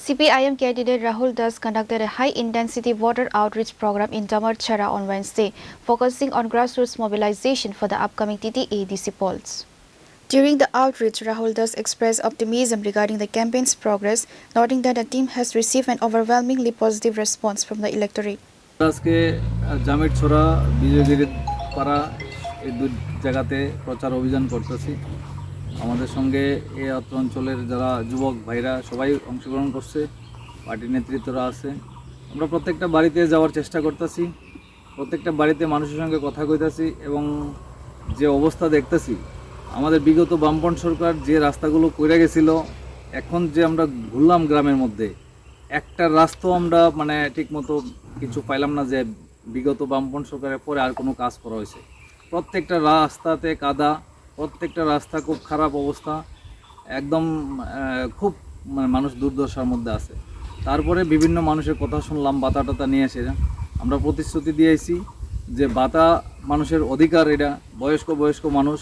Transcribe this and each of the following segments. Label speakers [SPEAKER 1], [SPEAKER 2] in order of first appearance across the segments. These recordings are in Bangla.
[SPEAKER 1] CPIM candidate Rahul Das conducted a high-intensity voter outreach program in Damarchara on Wednesday, focusing on grassroots mobilization for the upcoming TTA-DC polls. During the outreach, Rahul Das expressed optimism regarding the campaign's progress, noting that the team has received an overwhelmingly positive response from the electorate.
[SPEAKER 2] আজকে জামিরছড়া বিজয়গিরি পাড়া এই দুই জায়গাতে প্রচার অভিযান করতেছি। আমাদের সঙ্গে এই অঞ্চলের যারা যুবক ভাইরা সবাই অংশগ্রহণ করছে, পার্টি নেতৃত্বরা আছে। আমরা প্রত্যেকটা বাড়িতে যাওয়ার চেষ্টা করতেছি, প্রত্যেকটা বাড়িতে মানুষের সঙ্গে কথা কইতাছি এবং যে অবস্থা দেখতেছি, আমাদের বিগত বামপন্থী সরকার যে রাস্তাগুলো কইরা গেছিল, এখন যে আমরা ঘুরলাম গ্রামের মধ্যে, একটা রাস্তা আমরা মানে ঠিকমতো কিছু পাইলাম না যে বিগত বামপন্থী সরকারের পরে আর কোনো কাজ করা হয়েছে। প্রত্যেকটা রাস্তাতে কাদা, প্রত্যেকটা রাস্তা খুব খারাপ অবস্থা, একদম খুব মানে মানুষ দুর্দশার মধ্যে আছে। তারপরে বিভিন্ন মানুষের কথা শুনলাম, বাতা টাতা নিয়ে এসে আমরা প্রতিশ্রুতি দিয়েছি যে বাতা মানুষের অধিকার, এটা বয়স্ক মানুষ,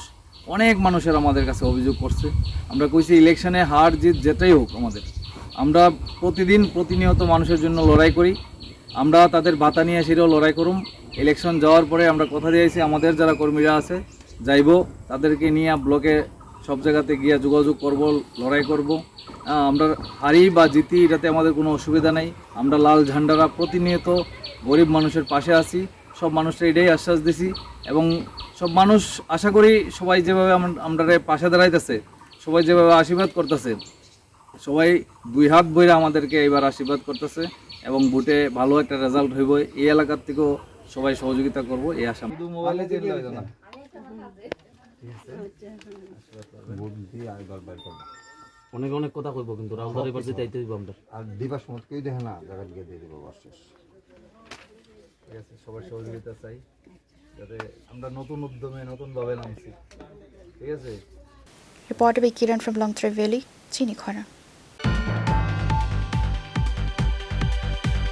[SPEAKER 2] অনেক মানুষের আমাদের কাছে অভিযোগ করছে। আমরা কইছি ইলেকশনে হার জিত যেটাই হোক আমরা প্রতিনিয়ত মানুষের জন্য লড়াই করি, আমরা তাদের ভাতা নিয়ে সেটাও লড়াই করুম। ইলেকশন যাওয়ার পরে আমরা কথা দিয়েছি আমাদের যারা কর্মীরা আছে যাইব, তাদেরকে নিয়ে ব্লকে সব জায়গাতে গিয়ে যোগাযোগ করব, লড়াই করব। আমরা হারি বা জিতি এটাতে আমাদের কোনো অসুবিধা নেই। আমরা লাল ঝান্ডারা প্রতিনিয়ত গরিব মানুষের পাশে আছি, সব মানুষরা এটাই আশ্বাস দিছি এবং সব মানুষ আশা করি সবাই যেভাবে আমরা পাশে দাঁড়াইতেছে, সবাই যেভাবে আশীর্বাদ করতেছে, সবাই দুই হাত ভরে আমাদেরকে এবার আশীর্বাদ করতেছে এবং ভোটে ভালো একটা রেজাল্ট হইব। এই এলাকার থেকেও সবাই সহযোগিতা করব এই আশা। শুধু মোবাইলে না
[SPEAKER 3] অনেক অনেক কথা কইব, কিন্তু রাউন্ডার এবার যেতে আইতে দিব আমরা
[SPEAKER 4] আর দিবার সময় কেউ দেখে না, জায়গা দিয়ে দিয়ে দিব শেষ।
[SPEAKER 2] ঠিক আছে, সবার সহযোগিতা চাই যাতে আমরা নতুন উদ্যমে নতুনভাবে নামছি। ঠিক আছে।
[SPEAKER 1] Reported by Kiran from Longtray Valley, Chinikhara.